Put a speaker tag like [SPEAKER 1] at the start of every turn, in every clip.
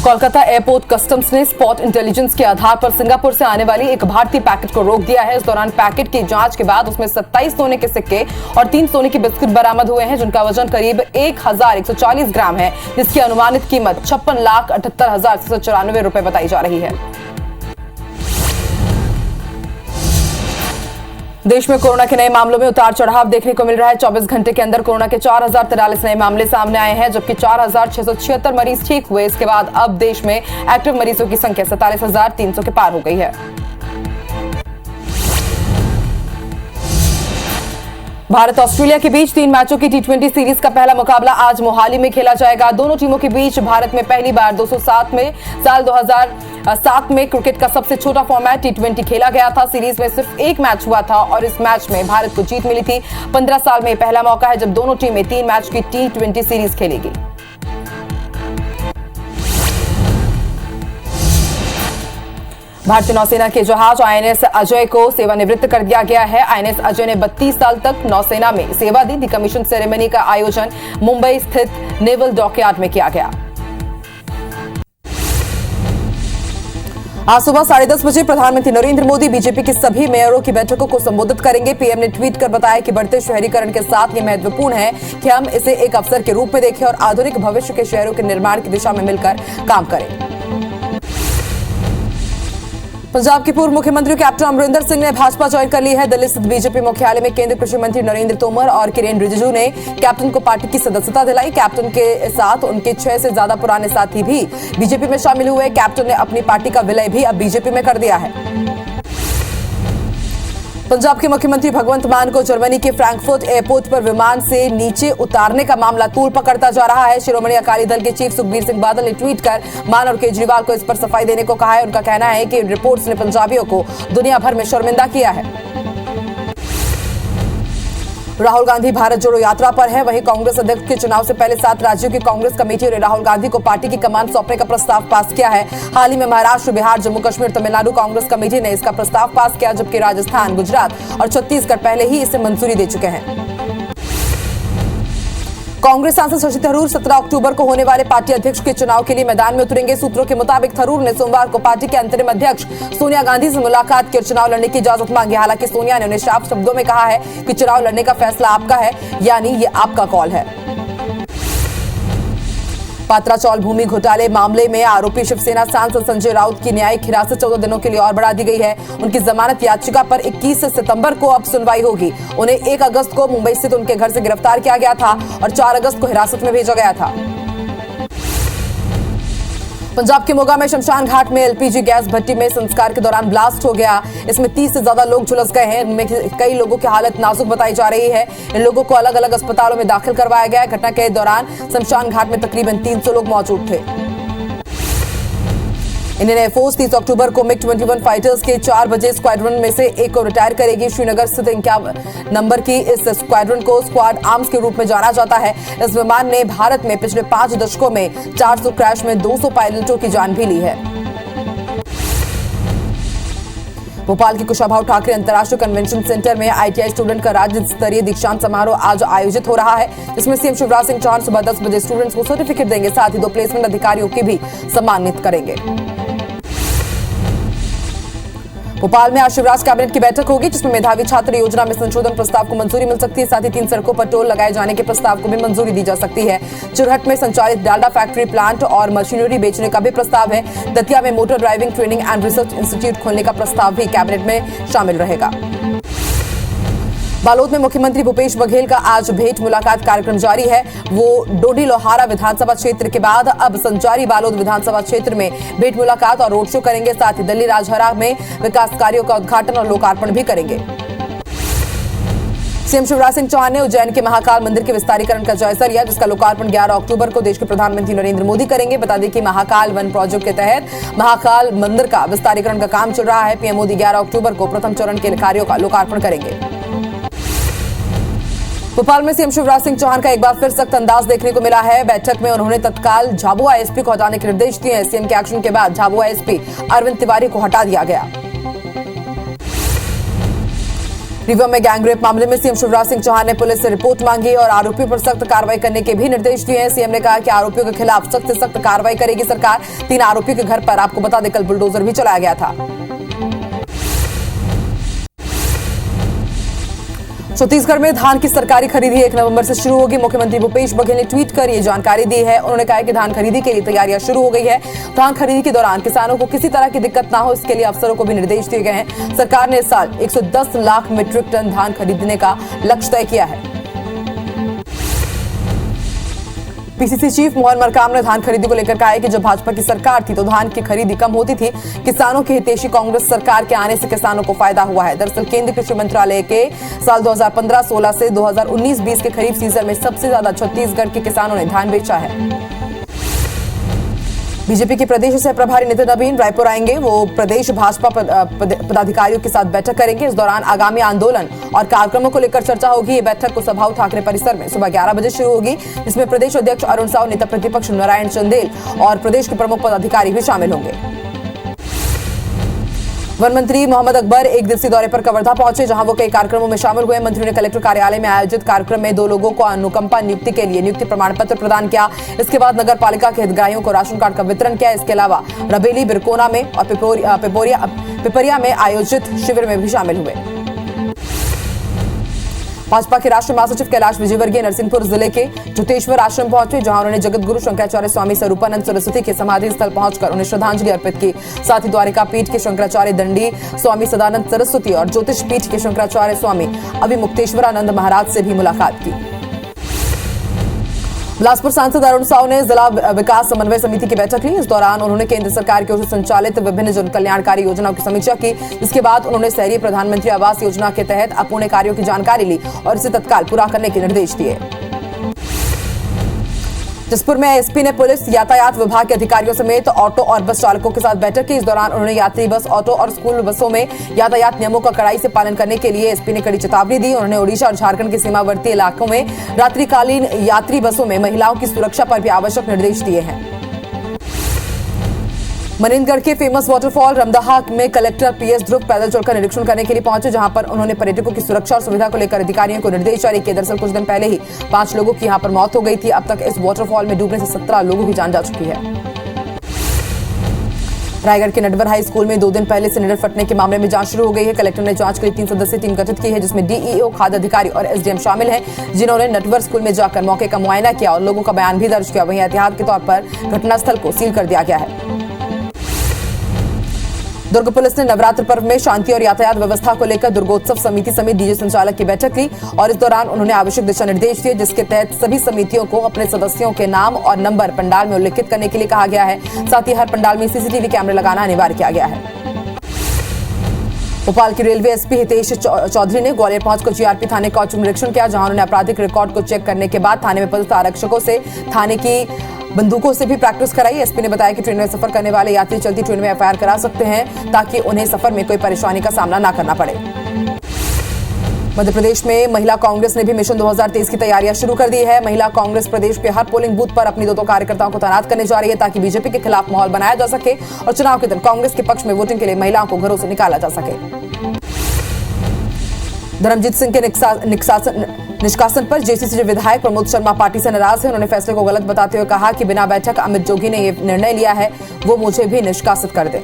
[SPEAKER 1] Kolkata airport customs ने spot intelligence के आधार पर सिंगापुर से आने वाली एक भारतीय पैकेट को रोक दिया है। इस दौरान पैकेट की जांच के बाद उसमें 27 सोने के सिक्के और 3 सोने की बिस्कुट बरामद हुए हैं, जिनका वजन करीब 1140 ग्राम है, जिसकी अनुमानित कीमत 56,78,694 रुपए बताई जा रही है। देश में कोरोना के नए मामलों में उतार चढ़ाव देखने को मिल रहा है। 24 घंटे के अंदर कोरोना के 4043 नए मामले सामने आए हैं, जबकि 4676 मरीज ठीक हुए। इसके बाद अब देश में एक्टिव मरीजों की संख्या 47,300 के पार हो गई है। भारत ऑस्ट्रेलिया के बीच 3 मैचों की टी20 सीरीज का पहला मुकाबला आज मोहाली में खेला जाएगा। दोनों टीमों के बीच भारत में पहली बार 207 में साल 2007 में क्रिकेट का सबसे छोटा फॉर्मेट टी20 खेला गया था। सीरीज में सिर्फ एक मैच हुआ था और इस मैच में भारत को जीत मिली थी। 15 साल में पहला मौका है जब दोनों टीमें 3 मैच की टी20 सीरीज खेलेगी। भारतीय नौसेना के जहाज आईएनएस अजय को सेवानिवृत्त कर दिया गया है। आईएनएस अजय ने 32 साल तक नौसेना में सेवा दी। डिकमीशन सेरेमनी का आयोजन मुंबई स्थित नेवल डॉकयार्ड में किया गया। आज सुबह 10:30 बजे प्रधानमंत्री नरेंद्र मोदी बीजेपी के सभी मेयरों की बैठकों को संबोधित करेंगे। पीएम ने ट्वीट कर बताया कि बढ़ते शहरीकरण के साथ ये महत्वपूर्ण है कि हम इसे एक अवसर के रूप में देखें और आधुनिक भविष्य के शहरों के निर्माण की दिशा में मिलकर काम करें। पंजाब के पूर्व मुख्यमंत्री कैप्टन अमरिंदर सिंह ने भाजपा ज्वाइन कर ली है। दिल्ली स्थित बीजेपी मुख्यालय में केंद्रीय कृषि मंत्री नरेंद्र तोमर और किरेन रिजिजू ने कैप्टन को पार्टी की सदस्यता दिलाई। कैप्टन के साथ उनके 6 से ज्यादा पुराने साथी भी बीजेपी में शामिल हुए। कैप्टन ने अपनी पार्टी का विलय भी अब बीजेपी में कर दिया है। पंजाब के मुख्यमंत्री भगवंत मान को जर्मनी के फ्रैंकफर्ट एयरपोर्ट पर विमान से नीचे उतारने का मामला तूल पकड़ता जा रहा है। शिरोमणि अकाली दल के चीफ सुखबीर सिंह बादल ने ट्वीट कर मान और केजरीवाल को इस पर सफाई देने को कहा है। उनका कहना है कि इन रिपोर्ट्स ने पंजाबियों को दुनिया भर में शर्मिंदा किया है। राहुल गांधी भारत जोड़ो यात्रा पर है। वहीं कांग्रेस अध्यक्ष के चुनाव से पहले 7 राज्यों की कांग्रेस कमेटी ने राहुल गांधी को पार्टी की कमान सौंपने का प्रस्ताव पास किया है। हाल ही में महाराष्ट्र, बिहार, जम्मू कश्मीर, तमिलनाडु कांग्रेस कमेटी ने इसका प्रस्ताव पास किया, जबकि राजस्थान, गुजरात और छत्तीसगढ़ पहले ही इसे मंजूरी दे चुके हैं। कांग्रेस सांसद शशि थरूर 17 अक्टूबर को होने वाले पार्टी अध्यक्ष के चुनाव के लिए मैदान में उतरेंगे। सूत्रों के मुताबिक थरूर ने सोमवार को पार्टी के अंतरिम अध्यक्ष सोनिया गांधी से मुलाकात कर चुनाव लड़ने की इजाजत मांगी। हालांकि सोनिया ने उन्हें साफ शब्दों में कहा है कि चुनाव लड़ने का फैसला आपका है, यानी ये आपका कॉल है। पात्रा चौल भूमि घोटाले मामले में आरोपी शिवसेना सांसद संजय राउत की न्यायिक हिरासत 14 दिनों के लिए और बढ़ा दी गई है। उनकी जमानत याचिका पर 21 सितंबर को अब सुनवाई होगी। उन्हें 1 अगस्त को मुंबई स्थित उनके घर से गिरफ्तार किया गया था और 4 अगस्त को हिरासत में भेजा गया था। पंजाब के मोगा में शमशान घाट में एलपीजी गैस भट्टी में संस्कार के दौरान ब्लास्ट हो गया। इसमें 30 से ज्यादा लोग झुलस गए हैं। इनमें कई लोगों की हालत नाजुक बताई जा रही है। इन लोगों को अलग अलग अस्पतालों में दाखिल करवाया गया है। घटना के दौरान शमशान घाट में तकरीबन 300 लोग मौजूद थे। इंडियन एयरफोर्स 30 अक्टूबर को मिग-21 फाइटर्स के 4 बजे स्क्वाड्रन में से एक को रिटायर करेगी। श्रीनगर स्थित 51 नंबर की इस स्क्वाड्रन को स्क्वाड आर्म्स के रूप में जाना जाता है। इस विमान ने भारत में पिछले 5 दशकों में 400 क्रैश में 200 पायलटों की जान भी ली है। भोपाल के कुशाभाऊ ठाकरे अंतर्राष्ट्रीय कन्वेंशन सेंटर में आईटीआई स्टूडेंट का राज्य स्तरीय दीक्षांत समारोह आज आयोजित हो रहा है, जिसमें सीएम शिवराज सिंह चौहान सुबह 10 बजे स्टूडेंट्स को सर्टिफिकेट देंगे। साथ ही 2 प्लेसमेंट अधिकारियों की भी सम्मानित करेंगे। भोपाल में आज शिवराज कैबिनेट की बैठक होगी, जिसमें मेधावी छात्र योजना में संशोधन प्रस्ताव को मंजूरी मिल सकती है। साथ ही 3 सड़कों पर टोल लगाए जाने के प्रस्ताव को भी मंजूरी दी जा सकती है। चुरहट में संचालित डालडा फैक्ट्री प्लांट और मशीनरी बेचने का भी प्रस्ताव है। दतिया में motor driving training and research institute खोलने का प्रस्ताव भी कैबिनेट में शामिल रहेगा। बालोद में मुख्यमंत्री भूपेश बघेल का आज भेंट मुलाकात कार्यक्रम जारी है। वो डोडी लोहारा विधानसभा क्षेत्र के बाद अब संचारी बालोद विधानसभा क्षेत्र में भेंट मुलाकात और रोड शो करेंगे। साथ ही दिल्ली राजहरा में विकास कार्यों का उद्घाटन और लोकार्पण भी करेंगे। सीएम शिवराज सिंह चौहान ने उज्जैन के महाकाल मंदिर के विस्तारीकरण का जायजा लिया, जिसका लोकार्पण 11 अक्टूबर को देश के प्रधानमंत्री नरेंद्र मोदी करेंगे। बता दें कि महाकाल वन प्रोजेक्ट के तहत महाकाल मंदिर का विस्तारीकरण का काम चल रहा है। पीएम मोदी 11 अक्टूबर को प्रथम चरण के कार्यों का लोकार्पण करेंगे। भोपाल में सीएम शिवराज सिंह चौहान का एक बार फिर सख्त अंदाज देखने को मिला है। बैठक में उन्होंने तत्काल झाबुआ एसपी को हटाने के निर्देश दिए हैं। सीएम के एक्शन के बाद झाबुआ एसपी अरविंद तिवारी को हटा दिया गया। रीवा में गैंगरेप मामले में सीएम शिवराज सिंह चौहान ने पुलिस से रिपोर्ट मांगी और आरोपियों पर सख्त कार्रवाई करने के भी निर्देश दिए हैं। सीएम ने कहा कि आरोपियों के खिलाफ सख्त से सख्त कार्रवाई करेगी सरकार। 3 आरोपियों के घर पर आपको बता दें कल बुलडोजर भी चलाया गया था। छत्तीसगढ़ में धान की सरकारी खरीदी 1 नवंबर से शुरू होगी। मुख्यमंत्री भूपेश बघेल ने ट्वीट कर ये जानकारी दी है। उन्होंने कहा कि धान खरीदी के लिए तैयारियां शुरू हो गई है। धान खरीदी के दौरान किसानों को किसी तरह की दिक्कत ना हो, इसके लिए अफसरों को भी निर्देश दिए गए हैं। सरकार ने इस साल 110 लाख मीट्रिक टन धान खरीदने का लक्ष्य तय किया है। पीसीसी चीफ मोहन मरकाम ने धान खरीदी को लेकर कहा है कि जब भाजपा की सरकार थी तो धान की खरीदी कम होती थी। किसानों की हितैषी कांग्रेस सरकार के आने से किसानों को फायदा हुआ है। दरअसल केंद्रीय कृषि मंत्रालय के साल 2015-16 से 2019-20 के खरीफ सीजन में सबसे ज्यादा छत्तीसगढ़ के किसानों ने धान बेचा है। बीजेपी के प्रदेश सह प्रभारी नितिन नवीन रायपुर आएंगे। वो प्रदेश भाजपा पदाधिकारियों के साथ बैठक करेंगे। इस दौरान आगामी आंदोलन और कार्यक्रमों को लेकर चर्चा होगी। ये बैठक को सभाऊ ठाकरे परिसर में सुबह 11 बजे शुरू होगी, जिसमें प्रदेश अध्यक्ष अरुण साव, नेता प्रतिपक्ष नारायण चंदेल और प्रदेश के प्रमुख पदाधिकारी भी शामिल होंगे। वन मंत्री मोहम्मद अकबर 1 दिवसीय दौरे पर कवर्धा पहुंचे, जहां वो कई कार्यक्रमों में शामिल हुए। मंत्री ने कलेक्टर कार्यालय में आयोजित कार्यक्रम में 2 लोगों को अनुकंपा नियुक्ति के लिए नियुक्ति प्रमाण पत्र प्रदान किया। इसके बाद नगर पालिका के हितग्राहियों को राशन कार्ड का वितरण किया। इसके अलावा रबेली, बिरकोना में और पिपरिया में आयोजित शिविर में भी शामिल हुए। भाजपा के राष्ट्रीय महासचिव कैलाश विजयवर्गीय नरसिंहपुर जिले के जुतेश्वर आश्रम पहुंचे, जहां उन्होंने जगत गुरु शंकराचार्य स्वामी स्वरूपानंद सरस्वती के समाधि स्थल पहुंचकर उन्हें श्रद्धांजलि अर्पित की। साथ ही द्वारिका पीठ के शंकराचार्य दंडी स्वामी सदानंद सरस्वती और ज्योतिष पीठ के शंकराचार्य स्वामी अभिमुक्तेश्वरानंद महाराज से भी मुलाकात की। बिलासपुर सांसद अरुण साव ने जिला विकास समन्वय समिति की बैठक ली। इस दौरान उन्होंने केंद्र सरकार की ओर से संचालित विभिन्न जन कल्याणकारी योजनाओं की समीक्षा की। इसके बाद उन्होंने शहरी प्रधानमंत्री आवास योजना के तहत अपूर्ण कार्यों की जानकारी ली और इसे तत्काल पूरा करने के निर्देश दिए। जसपुर में एसपी ने पुलिस, यातायात विभाग के अधिकारियों समेत ऑटो और बस चालकों के साथ बैठक की। इस दौरान उन्होंने यात्री बस, ऑटो और स्कूल बसों में यातायात नियमों का कड़ाई से पालन करने के लिए एसपी ने कड़ी चेतावनी दी। उन्होंने ओडिशा और झारखंड के सीमावर्ती इलाकों में रात्रिकालीन यात्री बसों में महिलाओं की सुरक्षा पर भी आवश्यक निर्देश दिए हैं। मनेंद्रगढ़ के फेमस वाटरफॉल रमदाहा में कलेक्टर पीएस ध्रुव पैदल चलकर निरीक्षण करने के लिए पहुंचे, जहां पर उन्होंने पर्यटकों की सुरक्षा और सुविधा को लेकर अधिकारियों को निर्देश जारी किए। दरअसल कुछ दिन पहले ही 5 लोगों की यहां पर मौत हो गई थी। अब तक इस वाटरफॉल में डूबने से 17 लोगों की जान जा चुकी है। रायगढ़ के नटवर हाई स्कूल में 2 दिन पहले सिलेंडर फटने के मामले में जांच शुरू हो गई है। कलेक्टर ने जांच के लिए 3 सदस्यीय टीम गठित की है, जिसमें डीईओ, खाद्य अधिकारी और एसडीएम शामिल हैं, जिन्होंने नटवर स्कूल में जाकर मौके का मुआयना किया और लोगों का बयान भी दर्ज किया। वहीं एहतियात के तौर पर घटनास्थल को सील कर दिया गया है। दुर्ग पुलिस ने नवरात्र पर्व में शांति और यातायात व्यवस्था को लेकर दुर्गोत्सव समिति समेत डीजे संचालक की बैठक ली और इस दौरान उन्होंने आवश्यक दिशा निर्देश दिए, जिसके तहत सभी समितियों को अपने सदस्यों के नाम और नंबर पंडाल में उल्लेखित करने के लिए कहा गया है। साथ ही हर पंडाल में सीसीटीवी कैमरे लगाना अनिवार्य किया गया है। भोपाल की रेलवे एसपी हितेश चौधरी ने ग्वालियर पहुंचकर जीआरपी थाने का औचक निरीक्षण किया, जहां उन्होंने आपराधिक रिकॉर्ड को चेक करने के बाद थाने में पदस्थ आरक्षकों से थाने की बंदूकों से भी प्रैक्टिस कराई। एसपी ने बताया कि ट्रेन में सफर करने वाले यात्री चलती ट्रेन में एफआईआर करा सकते हैं, ताकि उन्हें सफर में कोई परेशानी का सामना न करना पड़े। मध्य प्रदेश में महिला कांग्रेस ने भी मिशन 2023 की तैयारियां शुरू कर दी है। महिला कांग्रेस प्रदेश के हर पोलिंग बूथ पर अपनी 2 कार्यकर्ताओं को तैनात करने जा रही है, ताकि बीजेपी के खिलाफ माहौल बनाया जा सके और चुनाव के दिन कांग्रेस के पक्ष में वोटिंग के लिए महिलाओं को घरों से निकाला जा सके। धर्मजीत सिंह के निष्कासन पर जेसीसी विधायक प्रमोद शर्मा पार्टी से नाराज है। उन्होंने फैसले को गलत बताते हुए कहा कि बिना बैठक अमित जोगी ने यह निर्णय लिया है, वो मुझे भी निष्कासित कर दें।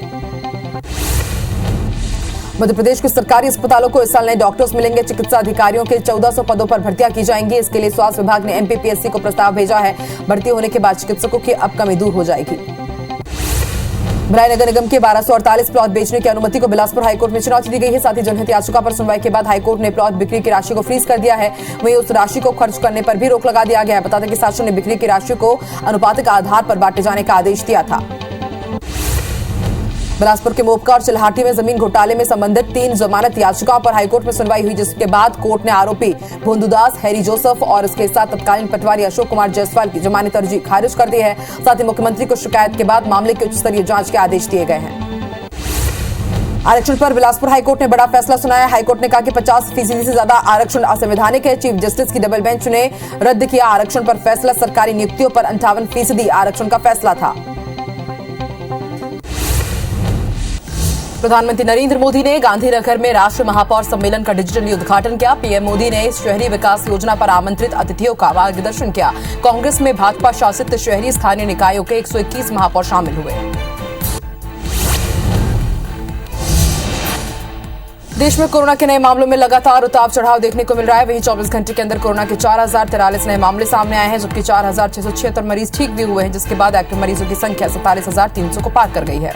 [SPEAKER 1] मध्य प्रदेश के सरकारी अस्पतालों को इस साल नए डॉक्टर्स मिलेंगे। चिकित्सा अधिकारियों के 1400 पदों पर भर्तियां की जाएंगी। इसके लिए स्वास्थ्य विभाग ने एमपीपीएससी को प्रस्ताव भेजा है। भर्ती होने के बाद चिकित्सकों की अब कमी दूर हो जाएगी। भिलाई नगर निगम के 1248 प्लॉट बेचने की अनुमति को बिलासपुर हाईकोर्ट में चुनौती दी गई है। साथ ही जनहित याचिका पर सुनवाई के बाद हाईकोर्ट ने प्लॉट बिक्री की राशि को फ्रीज कर दिया है। वहीं उस राशि को खर्च करने पर भी रोक लगा दिया गया है। बता दें कि शासन ने बिक्री की राशि को अनुपातिक आधार पर बांटे जाने का आदेश दिया था। बिलासपुर के मोपका और चिल्हाटी में जमीन घोटाले में संबंधित 3 जमानत याचिकाओं पर हाईकोर्ट में सुनवाई हुई, जिसके बाद कोर्ट ने आरोपी भोंदूदास, हैरी जोसेफ और इसके साथ तत्कालीन पटवारी अशोक कुमार जायसवाल की जमानत अर्जी खारिज कर दी है। साथ ही मुख्यमंत्री को शिकायत के बाद मामले की उच्च स्तरीय जांच के आदेश दिए गए हैं। आरक्षण पर बिलासपुर हाईकोर्ट ने बड़ा फैसला सुनाया। हाईकोर्ट ने कहा कि 50% से ज्यादा आरक्षण असंवैधानिक है। चीफ जस्टिस की डबल बेंच ने रद्द किया आरक्षण पर फैसला। सरकारी नियुक्तियों पर 58% आरक्षण का फैसला था। प्रधानमंत्री नरेंद्र मोदी ने गांधीनगर में राष्ट्रीय महापौर सम्मेलन का डिजिटली उद्घाटन किया। पीएम मोदी ने शहरी विकास योजना पर आमंत्रित अतिथियों का मार्गदर्शन किया। कांग्रेस में भाजपा शासित शहरी स्थानीय निकायों के 121 महापौर शामिल हुए। देश में कोरोना के नए मामलों में लगातार उतार चढ़ाव देखने को मिल रहा है। वहीं 24 घंटे के अंदर कोरोना के 4043 नए मामले सामने आए हैं, जबकि 4676 मरीज ठीक भी हुए हैं, जिसके बाद एक्टिव मरीजों की संख्या 47,300 को पार कर गई है।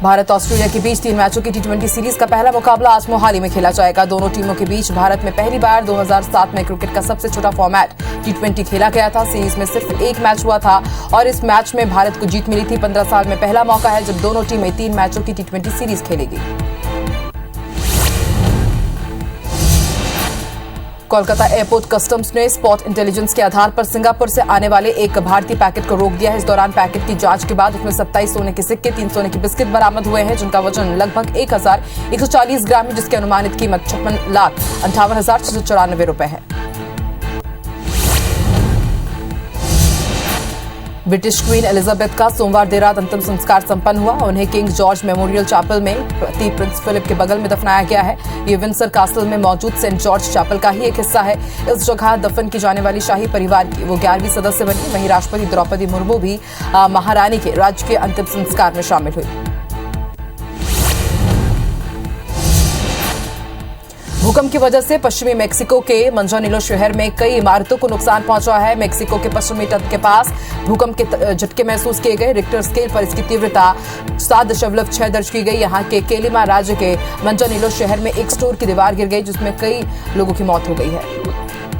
[SPEAKER 1] भारत ऑस्ट्रेलिया के बीच 3 मैचों की टी20 सीरीज का पहला मुकाबला आज मोहाली में खेला जाएगा। दोनों टीमों के बीच भारत में पहली बार 2007 में क्रिकेट का सबसे छोटा फॉर्मेट टी20 खेला गया था। सीरीज में सिर्फ एक मैच हुआ था और इस मैच में भारत को जीत मिली थी। 15 साल में पहला मौका है जब दोनों टीमें 3 मैचों की टी20 सीरीज खेलेगी। कोलकाता एयरपोर्ट कस्टम्स ने स्पॉट इंटेलिजेंस के आधार पर सिंगापुर से आने वाले एक भारतीय पैकेट को रोक दिया है। इस दौरान पैकेट की जांच के बाद उसमें 27 सोने के सिक्के, 3 सोने के बिस्किट बरामद हुए हैं, जिनका वजन लगभग 1140 ग्राम है, जिसकी अनुमानित कीमत 56,58,694 रुपए है। ब्रिटिश क्वीन एलिजाबेथ का सोमवार देर रात अंतिम संस्कार संपन्न हुआ। उन्हें किंग जॉर्ज मेमोरियल चैपल में प्रिंस फिलिप के बगल में दफनाया गया है। ये विंडसर कास्टल में मौजूद सेंट जॉर्ज चैपल का ही एक हिस्सा है। इस जगह दफन की जाने वाली शाही परिवार की वो 11वीं सदस्य बनी। वहीं राष्ट्रपति द्रौपदी मुर्मू भी महारानी के राजकीय अंतिम संस्कार में शामिल हुई। भूकंप की वजह से पश्चिमी मेक्सिको के मंजानिलो शहर में कई इमारतों को नुकसान पहुंचा है। मेक्सिको के पश्चिमी तट के पास भूकंप के झटके महसूस किए गए। रिक्टर स्केल पर इसकी तीव्रता 7.6 दर्ज की गई। यहां के केलिमा राज्य के मंजानिलो शहर में एक स्टोर की दीवार गिर गई, जिसमें कई लोगों की मौत हो गई है।